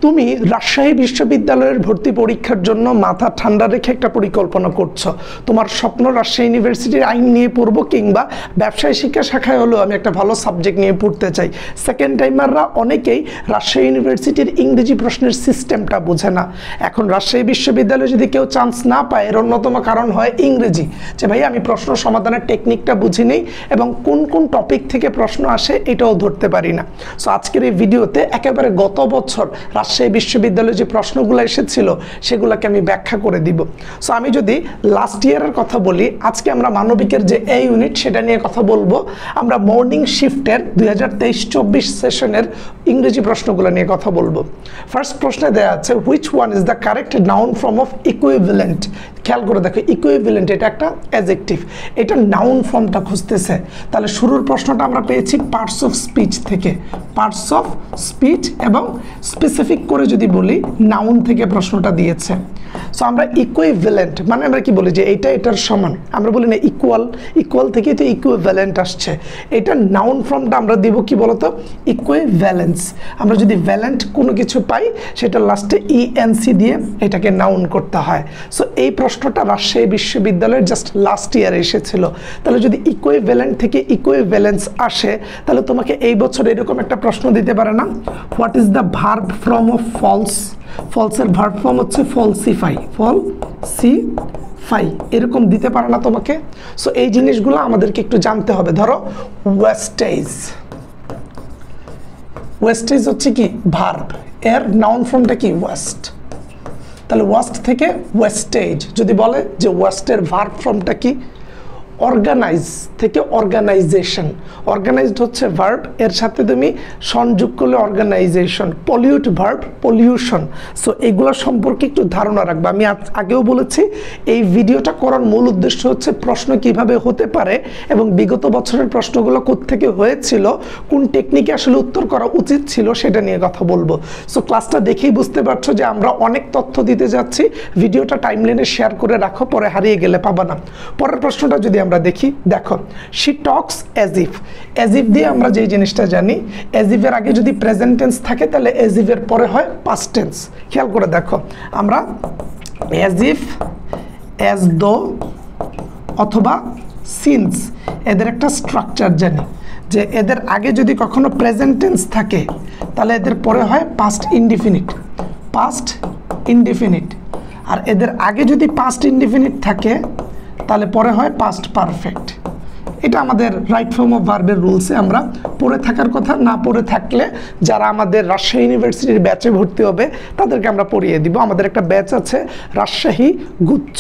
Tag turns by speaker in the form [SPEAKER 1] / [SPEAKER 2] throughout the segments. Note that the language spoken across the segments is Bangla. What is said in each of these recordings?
[SPEAKER 1] তুমি রাজশাহী বিশ্ববিদ্যালয়ের ভর্তি পরীক্ষার জন্য মাথা ঠান্ডা রেখে একটা পরিকল্পনা করছো। তোমার স্বপ্ন রাজশাহী ইউনিভার্সিটির আইন নিয়ে পড়বো কিংবা ব্যবসায় শিক্ষা শাখায় হলেও আমি একটা ভালো সাবজেক্ট নিয়ে পড়তে চাই। সেকেন্ড টাইমাররা অনেকেই রাজশাহী ইউনিভার্সিটির ইংরেজি প্রশ্নের সিস্টেমটা বোঝে না। এখন রাজশাহী বিশ্ববিদ্যালয়ে যদি কেউ চান্স না পায় এর অন্যতম কারণ হয় ইংরেজি, যে ভাই আমি প্রশ্ন সমাধানের টেকনিকটা বুঝি নেই এবং কোন কোন টপিক থেকে প্রশ্ন আসে এটাও ধরতে পারি না। সো আজকের এই ভিডিওতে একেবারে গত বছর রাজশাহী বিশ্ববিদ্যালয়ে যে প্রশ্নগুলো এসেছিল সেগুলোকে আমি ব্যাখ্যা করে দিব। সো আমি যদি লাস্ট ইয়ারের কথা বলি, আজকে আমরা মানবিকের যে এ ইউনিট সেটা নিয়ে কথা বলবো। আমরা মর্নিং শিফটের 2023-24 সেশনের ইংরেজি প্রশ্নগুলো নিয়ে কথা বলবো। ফার্স্ট প্রশ্নে দেওয়া আছে which one is the correct noun form of equivalent. খেয়াল করে দেখো, ইকুইভ্যালেন্ট এটা একটা অ্যাডজেক্টিভ, এটা নাউন ফর্মটা খুঁজতেছে। তাহলে শুরুর প্রশ্নটা আমরা পেয়েছি পার্টস অফ স্পিচ থেকে, পার্টস অফ স্পিচ এবং স্পেসিফিক করে যদি বলি নাউন থেকে প্রশ্নটা দিয়েছে। সো আমরা ইকুইভ্যালেন্ট মানে আমরা কি বলি যে এটা এটার সমান, আমরা বলি না ইকুয়াল, ইকুয়াল থেকে তো ইকুইভ্যালেন্ট আসছে। এটা নাউন ফর্মটা আমরা দিব কি বলতো, ইকুইভ্যালেন্স। আমরা যদি ভ্যালেন্ট কোনো কিছু পাই সেটা লাস্টে ইএনসি দিয়ে এটাকে নাউন করতে হয়। সো এই প্রশ্নটা রাজশাহী বিশ্ববিদ্যালয়ের জাস্ট লাস্ট ইয়ারে এসেছিল। তাহলে যদি ইকুইভ্যালেন্ট থেকে ইকুইভ্যালেন্স আসে তাহলে তোমাকে এই বছর এরকম একটা প্রশ্ন দিতে পারে না, what is the verb form of falls. ফলসের ভার্ব ফর্ম হচ্ছে ফলসিফাই, ফলসিফাই, এরকম দিতে পারে না তোমাকে। সো এই জিনিসগুলো আমাদেরকে একটু জানতে হবে। ধরো ওয়েস্টেজ, ওয়েস্টেজ হচ্ছে কি ভার্ব, এর নাউন ফর্মটা কি ওয়েস্ট। তাহলে ওয়েস্ট থেকে ওয়েস্টেজ যদি বলে যে ওয়েস্টের ভার্ব ফর্মটা কি, অর্গানাইজ থেকে অর্গানাইজেশন। অর্গানাইজড হচ্ছে ভার্ব, এর সাথে তুমি সংযোগ করলে organization. Pollute verb pollution. So এইগুলো সম্পর্কে একটু ধারণা রাখবে। আমি আগেও বলেছি এই ভিডিওটা করার মূল উদ্দেশ্য হচ্ছে প্রশ্ন কিভাবে হতে পারে এবং বিগত বছরের প্রশ্নগুলো কোত্থেকে হয়েছিল, কোন টেকনিকে আসলে উত্তর করা উচিত ছিল সেটা নিয়ে কথা বলবো। সো ক্লাসটা দেখেই বুঝতে পারছো যে আমরা অনেক তথ্য দিতে যাচ্ছি। ভিডিওটা টাইমলাইনে শেয়ার করে রাখো, পরে হারিয়ে গেলে পাবা না। পরের প্রশ্নটা যদি আমরা দেখি, দেখো she talks as if. As if দিয়ে আমরা যে জিনিসটা জানি, অ্যাজ ইফের আগে যদি প্রেজেন্ট টেন্স থাকে তাহলে অ্যাজ ইফের পরে হয় পাস্ট টেন্স। খেয়াল করে দেখো, আমরা অ্যাজ ইফ, অ্যাজ দো অথবা সিন্স এদের একটা স্ট্রাকচার জানি, যে এদের আগে যদি কখনো প্রেজেন্ট টেন্স থাকে তাহলে এদের পরে হয় পাস্ট ইনডিফিনিট, পাস্ট ইনডিফিনিট। আর এদের আগে যদি পাস্ট ইনডিফিনিট থাকে তাহলে পরে হয় পাস্ট পারফেক্ট। এটা আমাদের রাইট ফর্ম অফ ভার্বের রুলসে আমরা পড়ে থাকার কথা। না পড়ে থাকলে যারা আমাদের রাজশাহী ইউনিভার্সিটির ব্যাচে ভর্তি হবে তাদেরকে আমরা পড়িয়ে দিব। আমাদের একটা ব্যাচ আছে রাজশাহী, গুচ্ছ,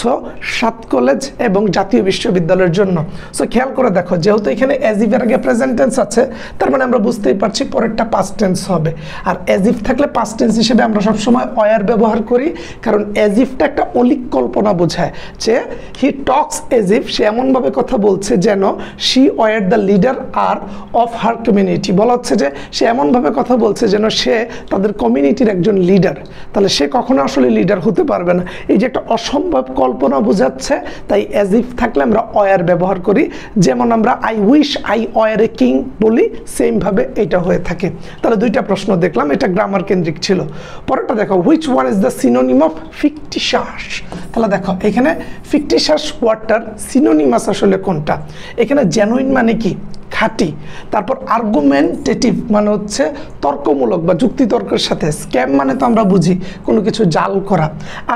[SPEAKER 1] 7 কলেজ এবং জাতীয় বিশ্ববিদ্যালয়ের জন্য। সো খেয়াল করে দেখো, যেহেতু এখানে অ্যাজ ইফের আগে প্রেজেন্ট টেন্স আছে তার মানে আমরা বুঝতেই পারছি পরেরটা পাস্ট টেন্স হবে। আর অ্যাজ ইফ থাকলে পাস্ট টেন্স হিসেবে আমরা সবসময় ওয়ার ব্যবহার করি, কারণ অ্যাজ ইফটা একটা অলিক কল্পনা বোঝায় যে হি টক্স অ্যাজ ইফ, সে এমনভাবে কথা বলছে যেন she were the leader R of her community। বলা হচ্ছে যে সে এমনভাবে কথা বলছে যেন সে তাদের কমিউনিটির একজন লিডার। তাহলে সে কখনো আসলে লিডার হতে পারবে না। এই যে একটা অসম্ভব কল্পনা বোঝাচ্ছে, তাই অ্যাজ ইফ থাকলে আমরা ওয়ার ব্যবহার করি। যেমন আমরা I wish I were a king বলি, সেমভাবে এটা হয়ে থাকে। তাহলে দুইটা প্রশ্ন দেখলাম, এটা গ্রামার কেন্দ্রিক ছিল। পরেরটা দেখো, which one is the synonym of fictitious. তাহলে দেখো এখানে ফিকটিশাস ওয়ার্ডটার সিনোনিমাস আসলে কোনটা। এখানে জেনুইন মানে কি, খাঁটি। তারপর আর্গুমেন্টেটিভ মানে হচ্ছে তর্কমূলক বা যুক্তিতর্কের সাথে। স্ক্যাম মানে তো আমরা বুঝি কোনো কিছু জাল করা।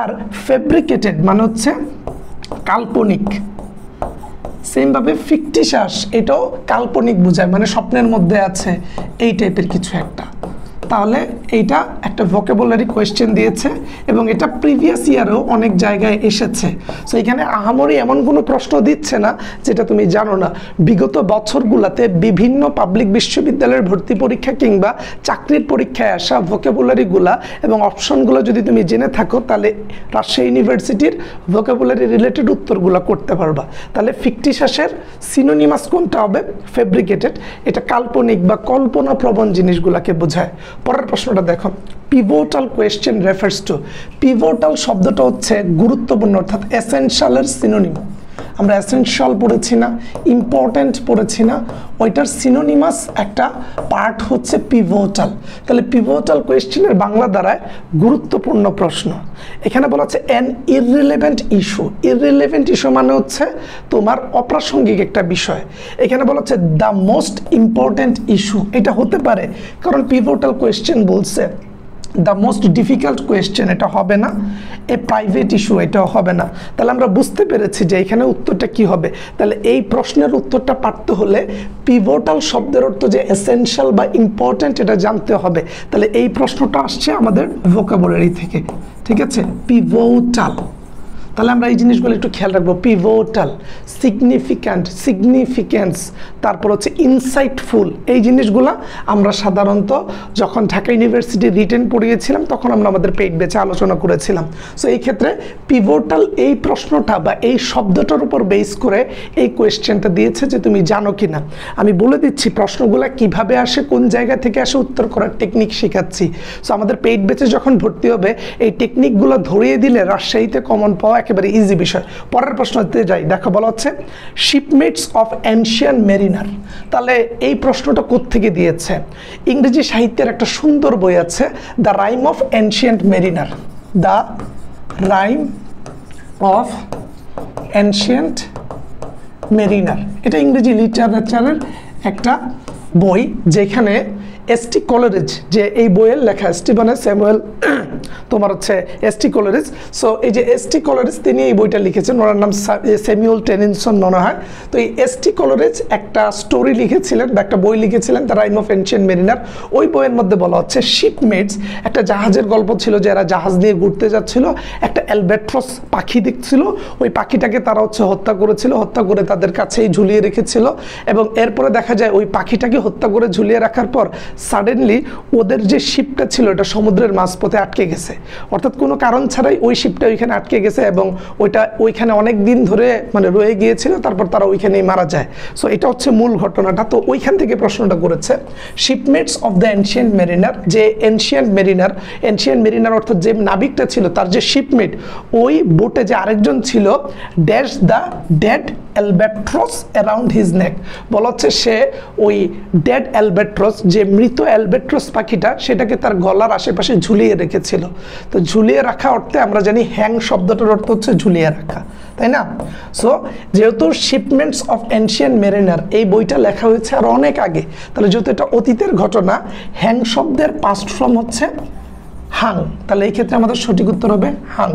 [SPEAKER 1] আর ফেব্রিকেটেড মানে হচ্ছে কাল্পনিক। সেমভাবে ফিকটিশাস এটাও কাল্পনিক বোঝায়, মানে স্বপ্নের মধ্যে আছে এই টাইপের কিছু একটা। তাহলে এইটা একটা ভোকাবুলারি কোয়েশ্চেন দিয়েছে এবং এটা প্রিভিয়াস ইয়ারেও অনেক জায়গায় এসেছে। সো এখানে আহামরি এমন কোনো প্রশ্ন দিচ্ছে না যেটা তুমি জানো না। বিগত বছরগুলোতে বিভিন্ন পাবলিক বিশ্ববিদ্যালয়ের ভর্তি পরীক্ষা কিংবা চাকরির পরীক্ষায় আসা ভোকাবুলারিগুলা এবং অপশনগুলো যদি তুমি জেনে থাকো তাহলে রাজশাহী ইউনিভার্সিটির ভোকাবুলারি রিলেটেড উত্তরগুলো করতে পারবা। তাহলে ফিকটিশাসের সিনোনিমাস কোনটা হবে, ফেব্রিকেটেড। এটা কাল্পনিক বা কল্পনাপ্রবণ জিনিসগুলোকে বোঝায়। পরের প্রশ্নটা দেখো, pivotal question refers to. Pivotal শব্দটা হচ্ছে গুরুত্বপূর্ণ অর্থাৎ এসেনশিয়ালের সিনোনিম। আমরা এসেনশিয়াল পড়েছি না, ইম্পর্ট্যান্ট পড়েছি না, ওইটার সিনোনিমাস একটা পার্ট হচ্ছে পিভোটাল। তাহলে পিভোটাল কোয়েশ্চেনের বাংলা দ্বারায় গুরুত্বপূর্ণ প্রশ্ন। এখানে বলা হচ্ছে an irrelevant issue. Irrelevant issue মানে হচ্ছে তোমার অপ্রাসঙ্গিক একটা বিষয়। এখানে বলা হচ্ছে দ্য মোস্ট ইম্পর্ট্যান্ট ইস্যু, এটা হতে পারে কারণ পিভোটাল কোয়েশ্চেন বলছে। দ্য মোস্ট ডিফিকাল্ট কোয়েশ্চেন, এটা হবে না। এ প্রাইভেট ইস্যু, এটাও হবে না। তাহলে আমরা বুঝতে পেরেছি যে এখানে উত্তরটা কি হবে। তাহলে এই প্রশ্নের উত্তরটা পারতে হলে পিভোটাল শব্দের অর্থ যে এসেনশিয়াল বা ইম্পর্ট্যান্ট এটা জানতে হবে। তাহলে এই প্রশ্নটা আসছে আমাদের ভোকাবুলারি থেকে, ঠিক আছে। পিভোটাল, তাহলে আমরা এই জিনিসগুলো একটু খেয়াল রাখবো। পিভোটাল, সিগনিফিক্যান্ট, সিগনিফিকেন্স, তারপর হচ্ছে ইনসাইটফুল, এই জিনিসগুলো আমরা সাধারণত যখন ঢাকা ইউনিভার্সিটি রিটেন পড়িয়েছিলাম তখন আমরা আমাদের পেইড ব্যাচে আলোচনা করেছিলাম। সো এই ক্ষেত্রে পিভোটাল এই প্রশ্নটা বা এই শব্দটার উপর বেস করে এই কোয়েশ্চেনটা দিয়েছে যে তুমি জানো কি না। আমি বলে দিচ্ছি প্রশ্নগুলো কিভাবে আসে, কোন জায়গা থেকে আসে, উত্তর করার টেকনিক শেখাচ্ছি। সো আমাদের পেইড ব্যাচে যখন ভর্তি হবে এই টেকনিকগুলো ধরিয়ে দিলে রাজশাহীতে কমন পাওয়া একেবারে ইজি বিষয়। পরের প্রশ্নতে যাই, দেখো বলা হচ্ছে শিপমেটস অফ এনশিয়ান্ট মেরিনার। তাহলে এই প্রশ্নটা কোত্থেকে দিয়েছে? ইংরেজি সাহিত্যের একটা সুন্দর বই আছে, the Rime of Ancient Mariner. The Rime of Ancient Mariner, এটা ইংরেজি লিটারেচারের একটা বই, যেখানে এসটি কলেরিজ, যে এই বইয়ের লেখা স্টিভেন স্যামুয়েল তোমার হচ্ছে এসটি কলেরিজ। সো এই যে এসটি কলেরিজ তিনি এই বইটা লিখেছেন, ওনার নাম স্যামুয়েল টেনিনসন মনে হয়। তো এই এসটি কলেরিজ একটা স্টোরি লিখেছিলেন বা একটা বই লিখেছিলেন, the Rime of Ancient Mariner. ওই বইয়ের মধ্যে বলা হচ্ছে শিপমেটস, একটা জাহাজের গল্প ছিল যে এরা জাহাজ নিয়ে ঘুরতে যাচ্ছিল, একটা অ্যালবেট্রস পাখি দেখছিল, ওই পাখিটাকে তারা হচ্ছে হত্যা করেছিল, হত্যা করে তাদের কাছেই ঝুলিয়ে রেখেছিল। এবং এরপরে দেখা যায় ওই পাখিটাকে হত্যা করে ঝুলিয়ে রাখার পর সাডেনলি ওদের যে শিপটা ছিল এটা সমুদ্রের মাঝপথে আটকে গেছে, অর্থাৎ কোনো কারণ ছাড়াই ওই শিপটা ওইখানে আটকে গেছে এবং ওইটা ওইখানে অনেক দিন ধরে মানে রয়ে গিয়েছিল, তারপর তারা ওইখানেই মারা যায়। সো এটা হচ্ছে মূল ঘটনাটা। তো ওইখান থেকে প্রশ্নটা করেছে শিপমেটস অফ দ্য এনশিয়েন্ট মেরিনার, যে এনশিয়েন্ট মেরিনার, এনশিয়েন্ট মেরিনার অর্থাৎ যে নাবিকটা ছিল তার যে শিপমেট, ওই বোটে যে আরেকজন ছিল, dash the dead albatross around his neck. বলা হচ্ছে সে ওই ডেড অ্যালবেট্রস, যে মৃত অ্যালবেট্রস পাখিটা, সেটাকে তার গলার আশেপাশে ঝুলিয়ে রেখেছিল। তো ঝুলিয়ে রাখা অর্থে আমরা জানি হ্যাং শব্দটার অর্থ হচ্ছে ঝুলিয়ে রাখা, তাই না? সো যেহেতু শিপমেন্টস অফ এনশিয়েন্ট মেরিনার এই বইটা লেখা হয়েছে আর অনেক আগে, তাহলে যেহেতু এটা অতীতের ঘটনা, হ্যাং শব্দের পাস্ট ফর্ম হচ্ছে হাং, তাহলে এই ক্ষেত্রে আমাদের সঠিক উত্তর হবে হাং।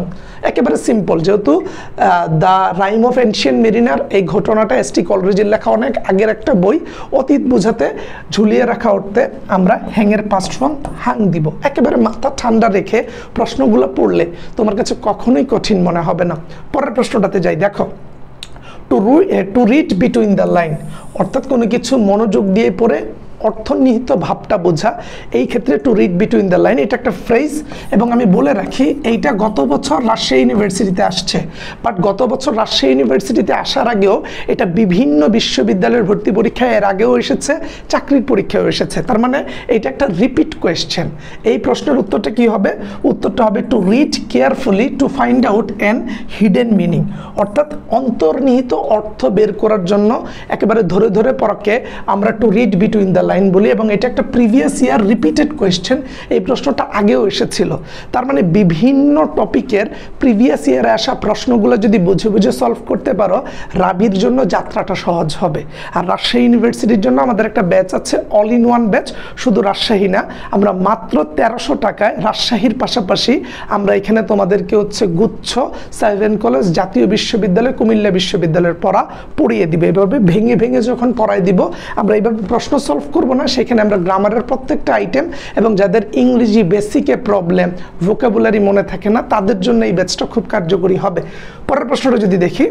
[SPEAKER 1] একেবারে সিম্পল, যেহেতু the Rime of Ancient Mariner এই ঘটনাটা এসটি কলেরিজের লেখা, অনেক আগের একটা বই, অতীত বোঝাতে ঝুলিয়ে রাখা অর্থে আমরা হ্যাংয়ের পাস্ট ফর্ম হাং দিব। একেবারে মাথা ঠান্ডা রেখে প্রশ্নগুলো পড়লে তোমার কাছে কখনোই কঠিন মনে হবে না। পরের প্রশ্নটাতে যাই, দেখো to read between the line, অর্থাৎ কোনো কিছু মনোযোগ দিয়ে পড়ে অর্থনিহিত ভাবটা বোঝা, এই ক্ষেত্রে to read between the line এটা একটা ফ্রেজ। এবং আমি বলে রাখি এইটা গত বছর রাজশাহী ইউনিভার্সিটিতে আসছে, বাট গত বছর রাজশাহী ইউনিভার্সিটিতে আসার আগেও এটা বিভিন্ন বিশ্ববিদ্যালয়ের ভর্তি পরীক্ষায় এর আগেও এসেছে, চাকরির পরীক্ষায়ও এসেছে। তার মানে এটা একটা রিপিট কোয়েশ্চেন। এই প্রশ্নের উত্তরটা কি হবে? উত্তরটা হবে to read carefully to find out an hidden meaning, অর্থাৎ অন্তর্নিহিত অর্থ বের করার জন্য একেবারে ধরে ধরে পড়াকে আমরা to read between the line বলি। এবং এটা একটা প্রিভিয়াস ইয়ার রিপিটেড কোয়েশ্চেন, এই প্রশ্নটা আগেও এসেছিল। তার মানে বিভিন্ন টপিকের প্রিভিয়াস ইয়ারে আসা প্রশ্নগুলো যদি বুঝে বুঝে সলভ করতে পারো, রাবির জন্য যাত্রাটা সহজ হবে। আর রাজশাহী ইউনিভার্সিটির জন্য আমাদের একটা ব্যাচ আছে, অল ইন ওয়ান ব্যাচ, শুধু রাজশাহী না, আমরা মাত্র 1300 টাকায় রাজশাহীর পাশাপাশি আমরা এখানে তোমাদেরকে হচ্ছে গুচ্ছ, সাইভেন কলেজ, জাতীয় বিশ্ববিদ্যালয়, কুমিল্লা বিশ্ববিদ্যালয়ের পড়া পড়িয়ে দিবে। এভাবে ভেঙে ভেঙে যখন পড়াই দিব, আমরা এইভাবে প্রশ্ন সলভ করব না, সেখানে আমরা গ্রামারের প্রত্যেকটা আইটেম এবং যাদের ইংরেজি বেসিকে প্রবলেম, ভোকাবুলারি মনে থাকে না, তাদের জন্য এই ব্যাচটা খুব কার্যকরী হবে। পরের প্রশ্নটা যদি দেখি,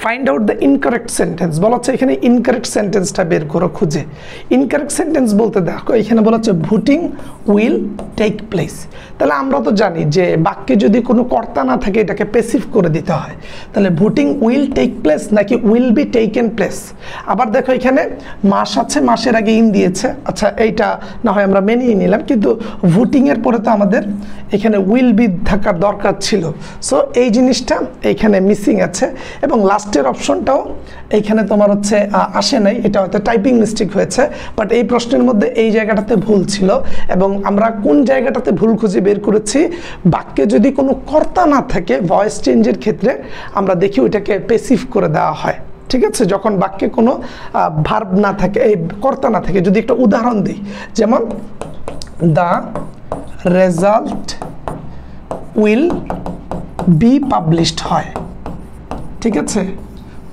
[SPEAKER 1] find out the incorrect sentence. বলা হচ্ছে এখানে ইনকারেক্ট সেন্টেন্সটা বের করো খুঁজে। ইনকারেক্ট সেন্টেন্স বলতে দেখো এখানে বলা হচ্ছে ভোটিং উইল টেক প্লেস। তাহলে আমরা তো জানি যে বাক্যে যদি কোনো কর্তা না থাকে এটাকে প্যাসিভ করে দিতে হয়। তাহলে ভোটিং উইল টেক প্লেস নাকি উইল বি টেকেন প্লেস। আবার দেখো এখানে মাস আছে, মাসের আগে ইন দিয়েছে, আচ্ছা এইটা না হয় আমরা মেনেই নিলাম, কিন্তু ভোটিংয়ের পরে তো আমাদের এখানে উইল বি থাকার দরকার ছিল। সো এই জিনিসটা এইখানে মিসিং আছে। এবং লাস্টের অপশনটাও এইখানে তোমার হচ্ছে আসে নাই, এটা হয়তো টাইপিং মিস্টেক হয়েছে, বাট এই প্রশ্নের মধ্যে এই জায়গাটাতে ভুল ছিল। এবং আমরা কোন জায়গাটাতে ভুল খুঁজে বের করেছি, বাক্যে যদি কোনো কর্তা না থাকে ভয়েস চেঞ্জের ক্ষেত্রে আমরা দেখি ওইটাকে প্যাসিভ করে দেওয়া হয়। ঠিক আছে, যখন বাক্যে কোনো ভার্ব না থাকে, এই কর্তা না থাকে। যদি একটা উদাহরণ দিই, যেমন the result will be published হয়, ঠিক আছে,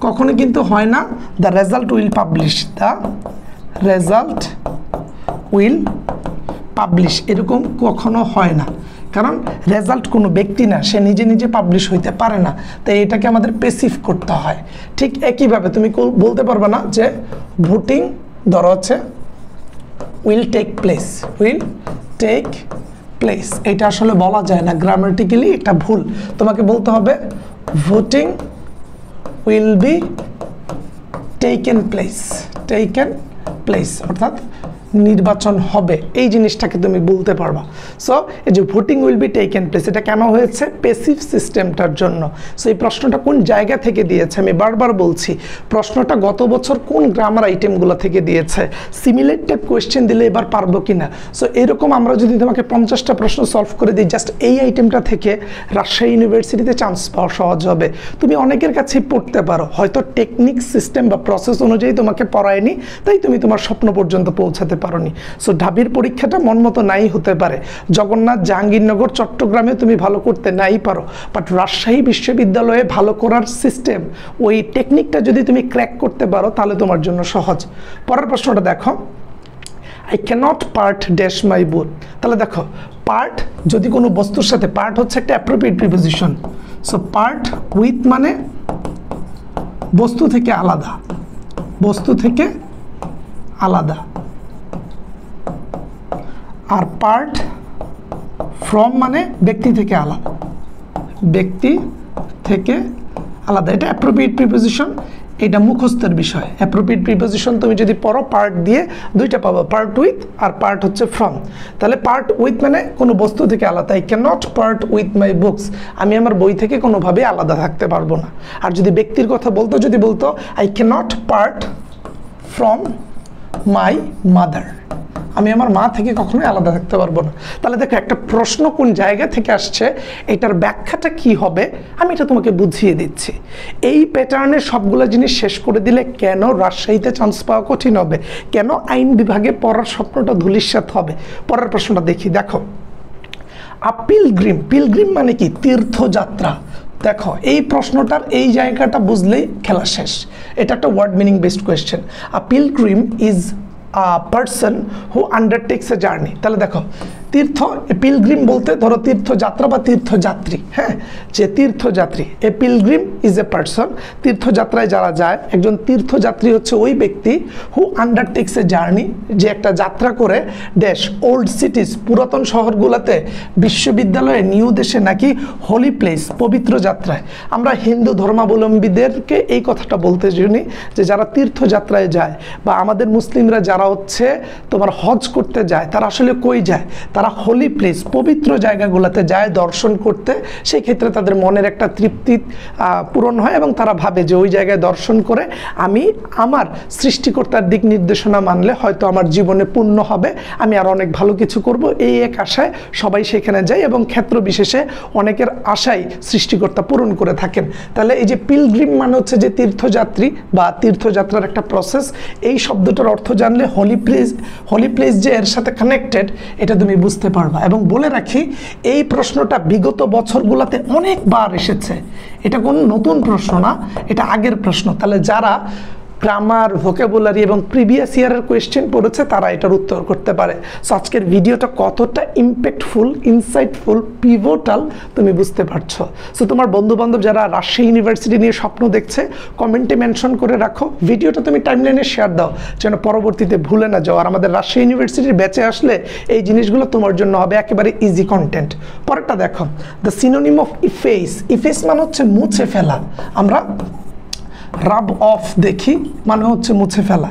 [SPEAKER 1] কখনো কিন্তু হয় না the result will publish, the result will publish, এরকম কখনো হয় না, কারণ রেজাল্ট কোনো ব্যক্তি না, সে নিজে নিজে পাবলিশ হইতে পারে না, তাই এটাকে আমাদের প্যাসিভ করতে হয়। ঠিক একইভাবে তুমি বলতে পারবে না যে ভোটিং ধরো হচ্ছে will take place, will take place, এটা আসলে বলা যায় না, গ্রামাটিক্যালি এটা ভুল। তোমাকে বলতে হবে voting will be taken place, taken place, অর্থাৎ নির্বাচন হবে, এই জিনিসটাকে তুমি বলতে পারবা। সো এই যে voting will be taken place, এটা কেন হয়েছে? প্যাসিভ সিস্টেমটার জন্য। সো এই প্রশ্নটা কোন জায়গা থেকে দিয়েছে? আমি বারবার বলছি, প্রশ্নটা গত বছর কোন গ্রামার আইটেমগুলো থেকে দিয়েছে, সিমিলার টাইপ কোয়েশ্চেন দিলে এবার পারবো কিনা। সো এরকম আমরা যদি তোমাকে 50টা প্রশ্ন সলভ করে দিই জাস্ট এই আইটেমটা থেকে, রাজশাহী ইউনিভার্সিটিতে চান্স পাওয়া সহজ হবে। তুমি অনেকের কাছেই পড়তে পারো, হয়তো টেকনিক সিস্টেম বা প্রসেস অনুযায়ী তোমাকে পড়ায়নি, তাই তুমি তোমার স্বপ্ন পর্যন্ত পৌঁছাতে পারোনি। সো ঢাবির পরীক্ষাটা মন মতো নাই হতে পারে, জগন্নাথ, জাহাঙ্গীরনগর, চট্টগ্রামে তুমি ভালো করতে নাই পারো, বাট রাজশাহী বিশ্ববিদ্যালয়ে ভালো করার সিস্টেম, ওই টেকনিকটা যদি তুমি ক্র্যাক করতে পারো তাহলে তোমার জন্য সহজ। পরের প্রশ্নটা দেখো, I cannot part dash my boot. তাহলে দেখো, পার্ট যদি কোনো বস্তুর সাথে, পার্ট হচ্ছে একটা appropriate preposition. So part with মানে বস্তু থেকে আলাদা, বস্তু থেকে আলাদা, আর পার্ট ফ্রম মানে ব্যক্তি থেকে আলাদা, ব্যক্তি থেকে আলাদা, এটা অ্যাপ্রোপ্রিয়েট প্রিপোজিশন, এটা মুখস্থের বিষয়। অ্যাপ্রোপ্রিয়েট প্রিপোজিশন তুমি যদি পড়ো পার্ট দিয়ে দুইটা পাবো, পার্ট উইথ আর পার্ট হচ্ছে ফ্রম। তাহলে পার্ট উইথ মানে কোনো বস্তু থেকে আলাদা, I can not part with my books, আমি আমার বই থেকে কোনোভাবে আলাদা থাকতে পারবো না। আর যদি ব্যক্তির কথা বলতো, যদি বলতো I can not part from my mother, আমি আমার মা থেকে কখনোই আলাদা থাকতে পারবো না। তাহলে দেখো, একটা প্রশ্ন কোন জায়গা থেকে আসছে, এটার ব্যাখ্যাটা কি হবে আমি এটা তোমাকে বুঝিয়ে দিচ্ছি। এই প্যাটার্নের সবগুলো জিনিস শেষ করে দিলে কেন রাজশাহীতে চান্স পাওয়া কঠিন হবে, কেন আইন বিভাগে পড়ার স্বপ্নটা ধূলিসাৎ হবে। পরের প্রশ্নটা দেখি, দেখো, পিলগ্রিম, পিলগ্রিম মানে কি? তীর্থযাত্রা। দেখো, এই প্রশ্নটার এই জায়গাটা বুঝলেই খেলা শেষ। এটা একটা word meaning based question. A pilgrim is a person who undertakes a journey। তাহলে দেখো, তীর্থ, পিলগ্রিম বলতে ধরো তীর্থযাত্রা বা তীর্থযাত্রী, হ্যাঁ, যে তীর্থযাত্রী, এ পিলগ্রিম ইজ এ পারসন, তীর্থযাত্রায় যারা যায়, একজন তীর্থযাত্রী হচ্ছে ওই ব্যক্তি হু আন্ডারটেক্স এ জার্নি, যে একটা যাত্রা করে ড্যাশ ওল্ড সিটিজ, পুরাতন শহরগুলোতে, বিশ্ববিদ্যালয়ে, নিউ দেশে, নাকি হোলি প্লেস, পবিত্র যাত্রায়। আমরা হিন্দু ধর্মাবলম্বীদেরকে এই কথাটা বলতে শুনি যে যারা তীর্থযাত্রায় যায়, বা আমাদের মুসলিমরা যারা হচ্ছে তোমার হজ করতে যায়, তারা আসলে কই যায়? তারা হোলি প্লেস, পবিত্র জায়গাগুলোতে যায় দর্শন করতে। সেই ক্ষেত্রে তাদের মনের একটা তৃপ্তি পূরণ হয় এবং তারা ভাবে যে ওই জায়গায় দর্শন করে আমি আমার সৃষ্টিকর্তার দিক নির্দেশনা মানলে হয়তো আমার জীবনে পূর্ণ হবে, আমি আর অনেক ভালো কিছু করব, এই এক আশায় সবাই সেখানে যায় এবং ক্ষেত্র বিশেষে অনেকের আশাই সৃষ্টিকর্তা পূরণ করে থাকেন। তাহলে এই যে পিলগ্রিম মানে হচ্ছে যে তীর্থযাত্রী বা তীর্থযাত্রার একটা প্রসেস। এই শব্দটার অর্থ জানলে হোলি প্লেস যে এর সাথে কানেক্টেড, এটা তুমি বুঝতে পারবা। এবং বলে রাখি, এই প্রশ্নটা বিগত বছরগুলোতে অনেকবার এসেছে, এটা কোনো নতুন প্রশ্ন না, এটা আগের প্রশ্ন। তাহলে যারা গ্রামার, ভোকাবুলারি এবং প্রিভিয়াস ইয়ারের কোয়েশ্চেন পড়েছে তারা এটার উত্তর করতে পারে। সো আজকের ভিডিওটা কতটা ইম্প্যাক্টফুল, ইনসাইটফুল, পিভোটাল তুমি বুঝতে পারছো। সো তোমার বন্ধুবান্ধব যারা রাজশাহী ইউনিভার্সিটি নিয়ে স্বপ্ন দেখছে, কমেন্টে মেনশন করে রাখো, ভিডিওটা তুমি টাইমলাইনে শেয়ার দাও যেন পরবর্তীতে ভুলে না যাও। আর আমাদের রাজশাহী ইউনিভার্সিটির ব্যাচে আসলে এই জিনিসগুলো তোমার জন্য হবে একেবারে ইজি কন্টেন্ট। পরেরটা দেখো, the synonym of Ephesus. Ephesus মানে হচ্ছে মুছে ফেলা। আমরা রাব অফ দেখি, মানে হচ্ছে মুছে ফেলা।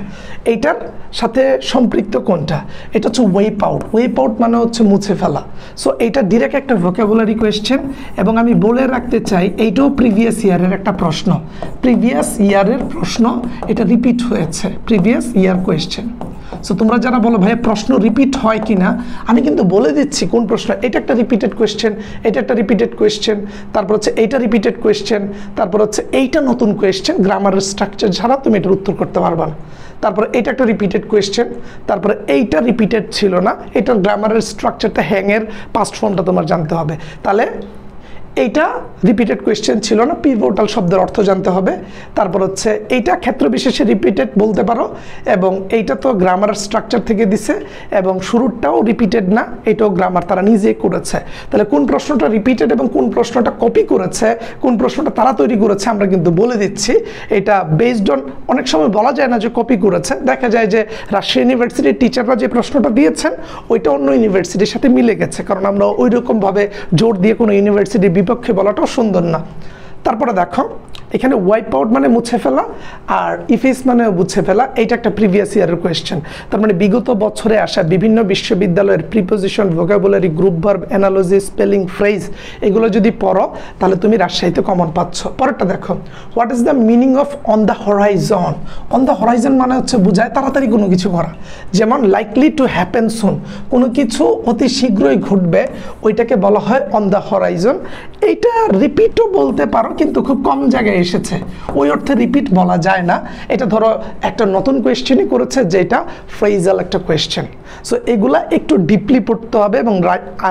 [SPEAKER 1] এইটার সাথে সম্পৃক্ত কোনটা? এটা হচ্ছে ওয়েপ আউট। ওয়েপ আউট মানে হচ্ছে মুছে ফেলা। সো এইটা ডিরেক্ট একটা ভোকাবুলারি কোয়েশ্চেন, এবং আমি বলে রাখতে চাই এইটাও প্রিভিয়াস ইয়ারের একটা প্রশ্ন, প্রিভিয়াস ইয়ারের প্রশ্ন, এটা রিপিট হয়েছে, প্রিভিয়াস ইয়ার কোয়েশ্চেন। সো তোমরা যারা বলো ভাই প্রশ্ন রিপিট হয় কি না, আমি কিন্তু বলে দিচ্ছি কোন প্রশ্ন। এটা একটা রিপিটেড কোয়েশ্চেন, এটা একটা রিপিটেড কোয়েশ্চেন, তারপর হচ্ছে এইটা রিপিটেড কোয়েশ্চেন, তারপর হচ্ছে এইটা নতুন কোয়েশ্চেন, গ্রামারের স্ট্রাকচার ছাড়া তুমি এটার উত্তর করতে পারবা না। তারপরে এটা একটা রিপিটেড কোয়েশ্চেন, তারপরে এইটা রিপিটেড ছিল না, এটার গ্রামারের স্ট্রাকচারটা হ্যাংয়ের পাস্ট ফর্মটা তোমার জানতে হবে। তাহলে এইটা রিপিটেড কোয়েশ্চেন ছিল না, পিভোটাল শব্দের অর্থ জানতে হবে। তারপর হচ্ছে এইটা ক্ষেত্র বিশেষে রিপিটেড বলতে পারো, এবং এইটা তো গ্রামার স্ট্রাকচার থেকে দিছে, এবং শুরুরটাও রিপিটেড না, এটাও গ্রামার তারা নিজেই করেছে। তাহলে কোন প্রশ্নটা রিপিটেড এবং কোন প্রশ্নটা কপি করেছে, কোন প্রশ্নটা তারা তৈরি করেছে আমরা কিন্তু বলে দিচ্ছি। এটা বেসড অন, অনেক সময় বলা যায় না যে কপি করেছে, দেখা যায় যে রাজশাহী ইউনিভার্সিটির টিচাররা যে প্রশ্নটা দিয়েছেন ওইটা অন্য ইউনিভার্সিটির সাথে মিলে গেছে, কারণ আমরা ওই রকমভাবে জোর দিয়ে কোনো ইউনিভার্সিটির বিপক্ষে বলাটাও সুন্দর না। তারপরে দেখো এখানে ওয়াইপ আউট মানে মুছে ফেলা, আর ইফেস মানে মুছে ফেলা, এইটা একটা প্রিভিয়াস ইয়ারের কোয়েশ্চেন। তার মানে বিগত বছরে আসা বিভিন্ন বিশ্ববিদ্যালয়ের preposition, vocabulary, group verb, analogy, spelling, phrase, এগুলো যদি পড়ো তাহলে তুমি রাজশাহীতে কমন পাচ্ছ। পরেরটা দেখো, what is the meaning of on the Horizon? On the Horizon মানে হচ্ছে বোঝায় তাড়াতাড়ি কোনো কিছু করা, যেমন লাইকলি টু হ্যাপেন সুন, কোনো কিছু অতি শীঘ্রই ঘটবে, ওইটাকে বলা হয় অন দ্য হরাইজন। এইটা রিপিটও বলতে পারো, কিন্তু খুব কম জায়গায় এসেছে, ওই অর্থে রিপিট বলা যায় না। এটা ধরো একটা নতুন কোয়েশ্চেনই করেছে যেটা ফ্রেজাল একটা কোয়েশ্চেন। সো এগুলা একটু ডিপলি পড়তে হবে, এবং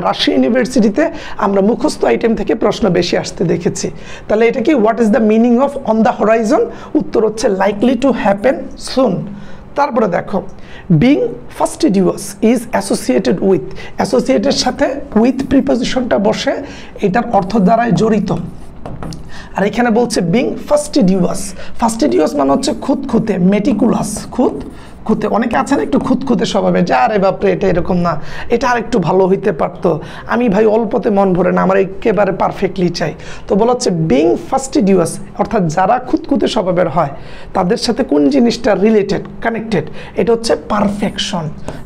[SPEAKER 1] রাজশাহী ইউনিভার্সিটিতে আমরা মুখস্থ আইটেম থেকে প্রশ্ন বেশি আসতে দেখেছি। তাহলে এটা কি what is the meaning of on the Horizon? উত্তর হচ্ছে লাইকলি টু হ্যাপেন সুন। তারপরে দেখো, বিং ফাস্টিডিউয়াস ইজ অ্যাসোসিয়েটেড উইথ, অ্যাসোসিয়েটের সাথে উইথ প্রিপোজিশনটা বসে এটার অর্থ দ্বারাই জড়িত। আর এখানে বলছে বিং ফাস্টিডিউয়াস, ফাস্টিডিউয়াস মানে হচ্ছে খুঁতখুঁতে, মেটিকুলাস, খুঁতখুঁতে। অনেকে আছেন একটু খুঁতখুঁতে স্বভাবে, যা আরে বাপরে এটা এরকম না, এটা আর একটু ভালো হইতে পারতো, আমি ভাই অল্পতে মন ভরে না, আমার একেবারে পারফেক্টলি চাই। তো বলা হচ্ছে বিং ফাস্টিডিউয়াস, অর্থাৎ যারা খুঁতখুঁতে স্বভাবের হয় তাদের সাথে কোন জিনিসটা রিলেটেড, কানেক্টেড, এটা হচ্ছে পারফেকশন।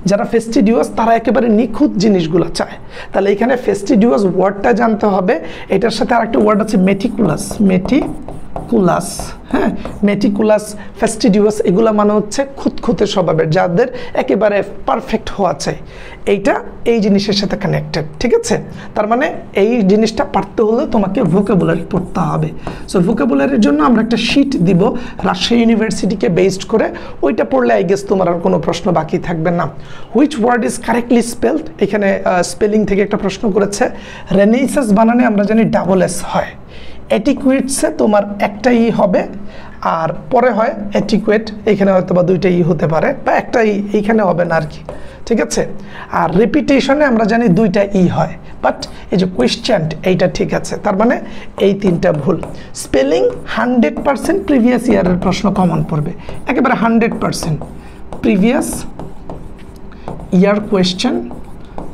[SPEAKER 1] যারা ফেস্টিডিউয়াস তারা একেবারে নিখুঁত জিনিসগুলো চায়। তাহলে এখানে ফেস্টিডিউয়াস ওয়ার্ডটা জানতে হবে, এটার সাথে আরেকটা ওয়ার্ড আছে মেটিকুলাস, মেটিকুলাস, হ্যাঁ, মেটিকুলাস, ফেস্টিডিউয়াস, এগুলা মানে হচ্ছে খুঁতখুঁতে স্বভাবের, যাদের একেবারে পারফেক্ট হওয়া চাই, এইটা এই জিনিসের সাথে কানেক্টেড। ঠিক আছে, তার মানে এই জিনিসটা পারতে হলে তোমাকে ভোকাবুলারি পড়তে হবে। সো ভোকাবুলারির জন্য আমরা একটা শিট দিব রাজশাহী ইউনিভার্সিটিকে বেসড করে, ওইটা পড়লে আই গেস তোমার আর কোনো প্রশ্ন বাকি থাকবে না। Which word is correctly spelled, এখানে স্পেলিং থেকে একটা প্রশ্ন করেছে। রেনেসাস বানানে আমরা জানি ডাবল এস হয়, অ্যাটিকুয়েটসে তোমার একটা ই হবে, আর পরে হয় অ্যাটিকুয়েট, এখানে হয়তো বা দুইটা ই হতে পারে, বা একটা ই এইখানে হবে না আর কি। ঠিক আছে, আর রিপিটেশনে আমরা জানি দুইটা ই হয়, বাট এই যে কোয়েশ্চেন এইটা ঠিক আছে, তার মানে এই তিনটা ভুল। স্পেলিং 100% প্রিভিয়াস ইয়ারের প্রশ্ন কমন পড়বে, একেবারে 100% প্রিভিয়াস ইয়ার কোয়েশ্চেন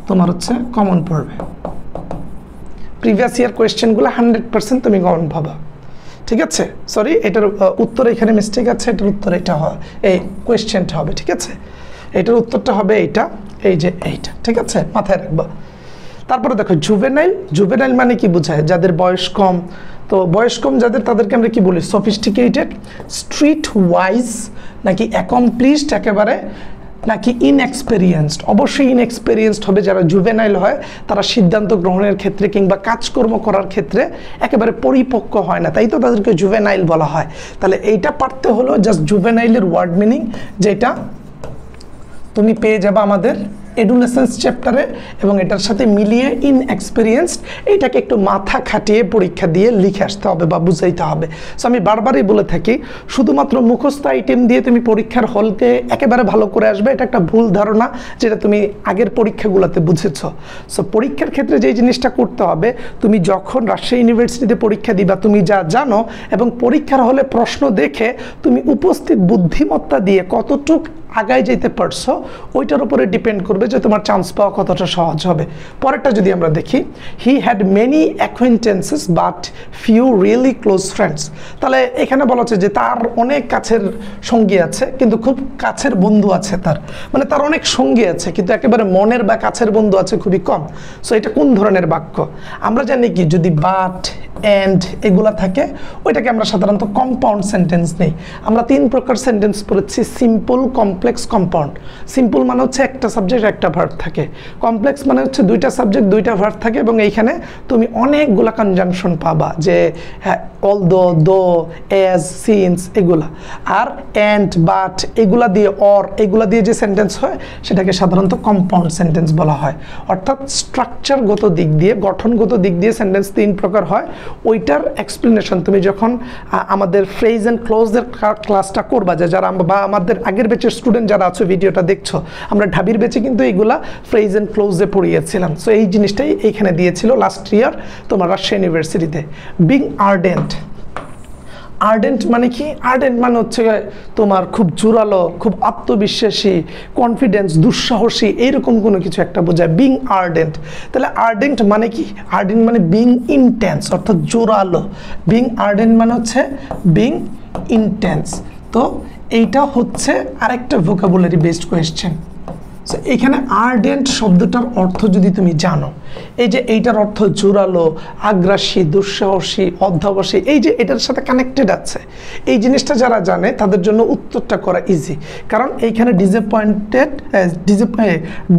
[SPEAKER 1] তোমার হচ্ছে কমন পড়বে। প্রিভিয়াস ইয়ার কোয়েশ্চেনগুলো 100% তুমি কমন পাবা। ঠিক আছে, সরি এটার উত্তর এখানে মিস্টেক আছে, এটার উত্তর এটা হয়, এই কোয়েশ্চেনটা হবে। ঠিক আছে, এটার উত্তরটা হবে এইটা, এই যে এইটা। ঠিক আছে, মাথায় রাখবা। তারপরে দেখো জুভেনাইল, জুভেনাইল মানে কি বোঝায়? যাদের বয়স কম। তো বয়স কম যাদের, তাদেরকে আমরা কি বলি? সফিস্টিকেটেড, স্ট্রিট ওয়াইজ, নাকি অ্যাকমপ্লিশড একেবারে, নাকি ইনএক্সপেরিয়েন্সড? অবশ্যই ইনএক্সপেরিয়েন্সড হবে যারা জুভেনাইল হয়, তারা সিদ্ধান্ত গ্রহণের ক্ষেত্রে কিংবা কাজকর্ম করার ক্ষেত্রে একেবারে পরিপক্ক হয় না, তাই তো তাদেরকে জুভেনাইল বলা হয়। তাহলে এইটা পারতে হলো জাস্ট জুভেনাইলের ওয়ার্ড মিনিং, যেটা তুমি পেয়ে যাবে আমাদের এডুলেসেন্স চ্যাপ্টারে, এবং এটার সাথে মিলিয়ে ইনএক্সপেরিয়েন্সড, এইটাকে একটু মাথা খাটিয়ে পরীক্ষা দিয়ে লিখে আসতে হবে বা বুঝাইতে হবে। সো আমি বারবারই বলে থাকি, শুধুমাত্র মুখস্থ আইটেম দিয়ে তুমি পরীক্ষার হলকে একেবারে ভালো করে আসবে, এটা একটা ভুল ধারণা, যেটা তুমি আগের পরীক্ষাগুলোতে বুঝেছো। সো পরীক্ষার ক্ষেত্রে যে জিনিসটা করতে হবে, তুমি যখন রাজশাহী ইউনিভার্সিটিতে পরীক্ষা দিবা, তুমি যা জানো এবং পরীক্ষার হলে প্রশ্ন দেখে তুমি উপস্থিত বুদ্ধিমত্তা দিয়ে কতটুক আগায় যেতে পারছো ওইটার উপরে ডিপেন্ড করবে যে তোমার চান্স পাওয়া কতটা সহজ হবে। পরেরটা যদি আমরা দেখি, he had many acquaintances but few really close friends. তাহলে এখানে বলা হচ্ছে যে তার অনেক কাছের সঙ্গী আছে কিন্তু খুব কাছের বন্ধু আছে তার, মানে তার অনেক সঙ্গী আছে কিন্তু একেবারে মনের বা কাছের বন্ধু আছে খুবই কম। সো এটা কোন ধরনের বাক্য? আমরা জানি কি যদি বাট অ্যান্ড এগুলা থাকে ওইটাকে আমরা সাধারণত কম্পাউন্ড সেন্টেন্স নেই। আমরা 3 প্রকার সেন্টেন্স পড়েছি, সিম্পল, কমপ্লেক্স, কম্পাউন্ড। সিম্পল মানে হচ্ছে একটা সাবজেক্ট একটা ভার্ব থাকে, কমপ্লেক্স মানে হচ্ছে 2টা সাবজেক্ট 2টা ভার্ব থাকে এবং এইখানে তুমি অনেকগুলা কনজাংশন পাবা, যে অলদো, দো, এজ, সিন্স এগুলা। আর অ্যান্ড, বাট এগুলা দিয়ে, অর এগুলা দিয়ে যে সেন্টেন্স হয় সেটাকে সাধারণত কম্পাউন্ড সেন্টেন্স বলা হয়। অর্থাৎ স্ট্রাকচারগত দিক দিয়ে, গঠনগত দিক দিয়ে সেন্টেন্স 3 প্রকার হয়। ওইটার এক্সপ্লেনেশন তুমি যখন আমাদের ফ্রেজ অ্যান্ড ক্লোজের ক্লাসটা করবা, যে যারা বা আমাদের আগের ব্যাচের স্টুডেন্ট যারা আছো ভিডিওটা দেখছো, আমরা ঢাবির ব্যাচে কিন্তু এইগুলা ফ্রেজ অ্যান্ড ক্লোজে পড়িয়েছিলাম। সো এই জিনিসটাই এইখানে দিয়েছিল লাস্ট ইয়ার তোমার রাজশাহী ইউনিভার্সিটিতে। বিং আর্ডেন্ট, আর্ডেন্ট মানে কি? আর্ডেন্ট মানে হচ্ছে তোমার খুব জোরালো, খুব আত্মবিশ্বাসী, কনফিডেন্স, দুঃসাহসী, এইরকম কোনো কিছু একটা বোঝায় বিং আর্ডেন্ট। তাহলে আর্ডেন্ট মানে কি? আর্ডেন্ট মানে বিং ইন্টেন্স, অর্থাৎ জোরালো। বিং আর্ডেন্ট মানে হচ্ছে বিং ইন্টেন্স। তো এইটা হচ্ছে আরেকটা ভোকাবুলারি বেসড কোয়েশ্চেন। সো এখানে আর্ডেন্ট শব্দটার অর্থ যদি তুমি জানো, এই যে এইটার অর্থ জোরালো, আগ্রাসী, দুঃসাহসী, অধ্যবসায়ী, এই যে এটার সাথে কানেক্টেড আছে, এই জিনিসটা যারা জানে তাদের জন্য উত্তরটা করা ইজি। কারণ এইখানে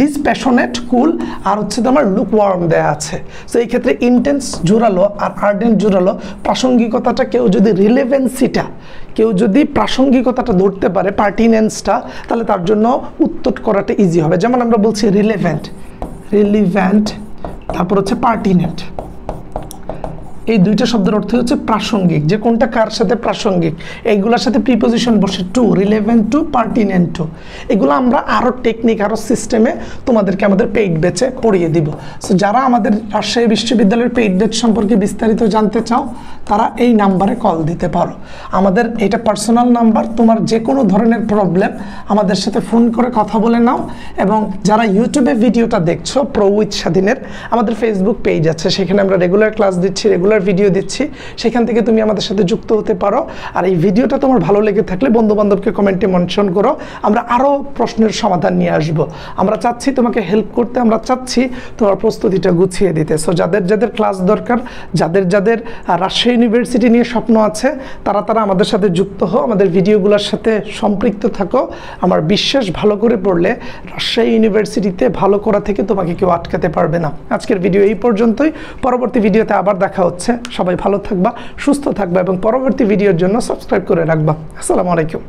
[SPEAKER 1] ডিসপ্যাশনেট, কুল আর হচ্ছে তোমার লুকওয়ার্ম দেয়া আছে। সো এই ক্ষেত্রে ইন্টেন্স জোরালো আর আর্ডেন্ট জোরালো, প্রাসঙ্গিকতাটা কেউ যদি রিলেভেন্সিটা, কেউ যদি প্রাসঙ্গিকতাটা ধরতে পারে, পার্টিনেন্সটা, তাহলে তার জন্য উত্তর করাটা ইজি হবে। যেমন আমরা বলছি রিলেভেন্ট, তারপর হচ্ছে পার্টিনেন্ট। এই 2টা শব্দের অর্থ হচ্ছে প্রাসঙ্গিক, যে কোনটা কার সাথে প্রাসঙ্গিক। এইগুলোর সাথে প্রিপোজিশন বসে to, relevant to, pertinent to. এগুলো আমরা আরও টেকনিক, আরও সিস্টেমে তোমাদেরকে আমাদের পেইড ব্যাচে পড়িয়ে দিব। সো যারা আমাদের রাজশাহী বিশ্ববিদ্যালয়ের পেইড ব্যাচ সম্পর্কে বিস্তারিত জানতে চাও তারা এই নাম্বারে কল দিতে পারো। আমাদের এটা পার্সোনাল নাম্বার, তোমার যে কোনো ধরনের প্রবলেম আমাদের সাথে ফোন করে কথা বলে নাও। এবং যারা ইউটিউবে ভিডিওটা দেখছো, প্রো উইথ স্বাধীনের আমাদের ফেসবুক পেজ আছে, সেখানে আমরা রেগুলার ক্লাস দিচ্ছি, রেগুলার ভিডিও দিচ্ছি, সেখান থেকে তুমি আমাদের সাথে যুক্ত হতে পারো। আর এই ভিডিওটা তোমার ভালো লেগে থাকলে বন্ধু বান্ধবকে কমেন্টে মেনশন করো, আমরা আরও প্রশ্নের সমাধান নিয়ে আসব। আমরা চাচ্ছি তোমাকে হেল্প করতে, আমরা চাচ্ছি তোমার প্রস্তুতিটা গুছিয়ে দিতে। সো যাদের যাদের ক্লাস দরকার, যাদের যাদের রাজশাহী ইউনিভার্সিটি নিয়ে স্বপ্ন আছে, তারা আমাদের সাথে যুক্ত হও, আমাদের ভিডিওগুলোর সাথে সম্পৃক্ত থাকো। আমার বিশ্বাস, ভালো করে পড়লে রাজশাহী ইউনিভার্সিটিতে ভালো করা থেকে তোমাকে কেউ আটকাতে পারবে না। আজকের ভিডিও এই পর্যন্তই, পরবর্তী ভিডিওতে আবার দেখা হচ্ছে। সবাই ভালো থাকবা, সুস্থ থাকবা এবং পরবর্তী ভিডিওর জন্য সাবস্ক্রাইব করে রাখবা। আসসালামু আলাইকুম।